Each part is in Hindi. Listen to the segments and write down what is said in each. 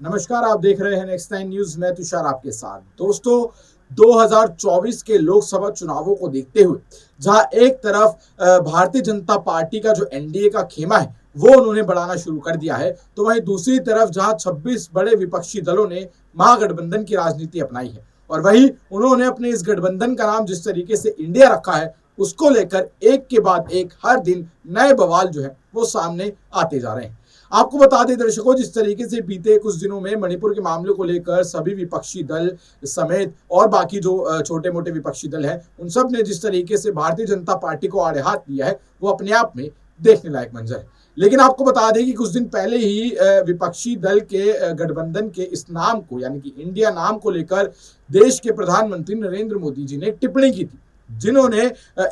नमस्कार, आप देख रहे हैं नेक्स्ट नाइन न्यूज। मैं तुषार आपके साथ। दोस्तों, 2024 के लोकसभा चुनावों को देखते हुए जहां एक तरफ भारतीय जनता पार्टी का जो एनडीए का खेमा है वो उन्होंने बढ़ाना शुरू कर दिया है, तो वहीं दूसरी तरफ जहां 26 बड़े विपक्षी दलों ने महागठबंधन की राजनीति अपनाई है और वही उन्होंने अपने इस गठबंधन का नाम जिस तरीके से इंडिया रखा है, उसको लेकर एक के बाद एक हर दिन नए बवाल जो है वो सामने आते जा रहे हैं। आपको बता दें दर्शकों, जिस तरीके से बीते कुछ दिनों में मणिपुर के मामले को लेकर सभी विपक्षी दल समेत और बाकी जो छोटे मोटे विपक्षी दल हैं, उन सब ने जिस तरीके से भारतीय जनता पार्टी को आड़े हाथ लिया है, वो अपने आप में देखने लायक मंजर है। लेकिन आपको बता दें कि कुछ दिन पहले ही विपक्षी दल के गठबंधन के इस नाम को, यानी कि इंडिया नाम को लेकर देश के प्रधानमंत्री नरेंद्र मोदी जी ने टिप्पणी की थी, जिन्होंने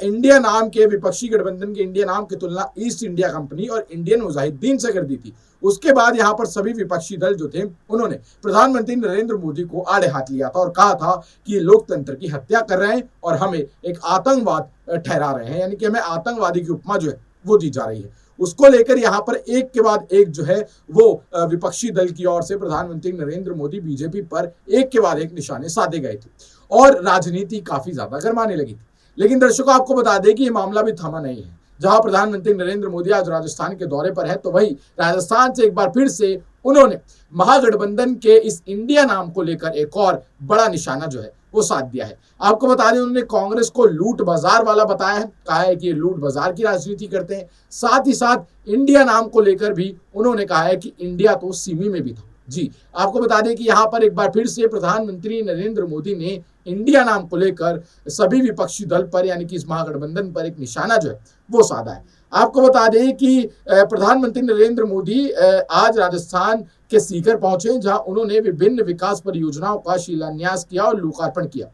इंडिया नाम के विपक्षी गठबंधन के इंडिया नाम की तुलना ईस्ट इंडिया कंपनी और इंडियन मुजाहिदीन से कर दी थी। उसके बाद यहां पर सभी विपक्षी दल जो थे, उन्होंने प्रधानमंत्री नरेंद्र मोदी को आड़े हाथ लिया था और कहा था कि ये लोकतंत्र की हत्या कर रहे हैं और हमें एक आतंकवाद ठहरा रहे हैं, यानी कि हमें आतंकवादी की उपमा जो है वो दी जा रही है। उसको लेकर यहां पर एक के बाद एक जो है वो विपक्षी दल की ओर से प्रधानमंत्री नरेंद्र मोदी बीजेपी पर एक के बाद एक निशाने साधे गए थे और राजनीति काफी ज्यादा गर्माने लगी थी। लेकिन दर्शकों, आपको बता दें कि ये मामला भी थमा नहीं है। जहां प्रधानमंत्री नरेंद्र मोदी आज राजस्थान के दौरे पर है, तो वही राजस्थान से एक बार फिर से उन्होंने महागठबंधन के इस इंडिया नाम को लेकर एक और बड़ा निशाना जो है वो साध दिया है। आपको बता दें, उन्होंने कांग्रेस को लूट बाजार वाला बताया है, कहा है कि ये लूट बाजार की राजनीति करते हैं। साथ ही साथ इंडिया नाम को लेकर भी उन्होंने कहा है कि इंडिया तो सिमी में भी था। जी, आपको बता दें कि यहां पर एक बार फिर से प्रधानमंत्री नरेंद्र मोदी ने इंडिया नाम को लेकर सभी विपक्षी दल पर, यानी कि इस महागठबंधन पर एक निशाना जो है वो साधा है। आपको बता दें कि प्रधानमंत्री नरेंद्र मोदी आज राजस्थान के सीकर पहुंचे, जहां उन्होंने विभिन्न विकास परियोजनाओं का शिलान्यास किया और लोकार्पण किया।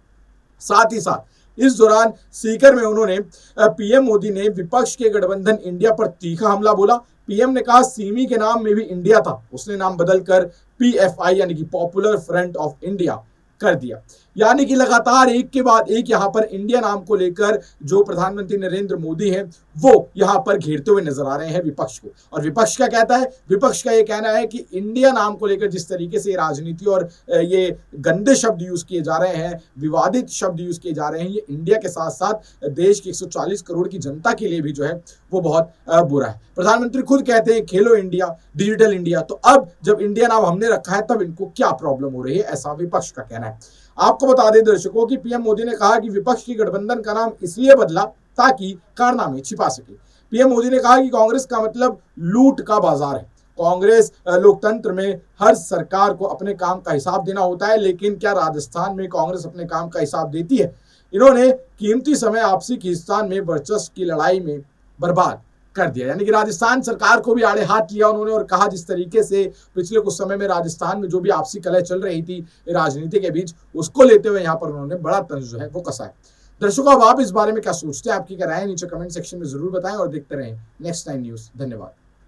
साथ ही साथ इस दौरान सीकर में उन्होंने पीएम मोदी ने विपक्ष के गठबंधन इंडिया पर तीखा हमला बोला। पीएम ने कहा सिमी के नाम में भी इंडिया था, उसने नाम बदलकर पीएफआई यानी कि पॉपुलर फ्रंट ऑफ इंडिया कर दिया। यानी कि लगातार एक के बाद एक यहां पर इंडिया नाम को लेकर जो प्रधानमंत्री नरेंद्र मोदी हैं वो यहां पर घेरते हुए नजर आ रहे हैं विपक्ष को। और विपक्ष क्या कहता है? विपक्ष का ये कहना है कि इंडिया नाम को लेकर जिस तरीके से राजनीति और ये गंदे शब्द यूज किए जा रहे हैं, विवादित शब्द यूज किए जा रहे हैं, ये इंडिया के साथ साथ देश की 140 करोड़ की जनता के लिए भी जो है वो बहुत बुरा है। प्रधानमंत्री खुद कहते हैं खेलो इंडिया, डिजिटल इंडिया, तो अब जब इंडिया नाम हमने रखा है तब इनको क्या प्रॉब्लम हो रही है, ऐसा विपक्ष का कहना है। आपको बता दें दर्शकों कि पीएम मोदी ने कहा कि विपक्ष की गठबंधन का नाम इसलिए बदला ताकि कारनामे छिपा सके। पीएम मोदी ने कहा कि कांग्रेस का मतलब लूट का बाजार है। कांग्रेस लोकतंत्र में हर सरकार को अपने काम का हिसाब देना होता है, लेकिन क्या राजस्थान में कांग्रेस अपने काम का हिसाब देती है? इन्होंने कीमती समय आपसी खींचतान में वर्चस्व की लड़ाई में बर्बाद कर दिया। यानी कि राजस्थान सरकार को भी आड़े हाथ लिया उन्होंने और कहा जिस तरीके से पिछले कुछ समय में राजस्थान में जो भी आपसी कलह चल रही थी राजनीति के बीच, उसको लेते हुए यहां पर उन्होंने बड़ा तंज जो है वो कसा है। दर्शकों, अब आप इस बारे में क्या सोचते हैं? आपकी क्या राय है नीचे कमेंट सेक्शन में जरूर बताएं और देखते रहें नेक्स्ट नाइन न्यूज। धन्यवाद।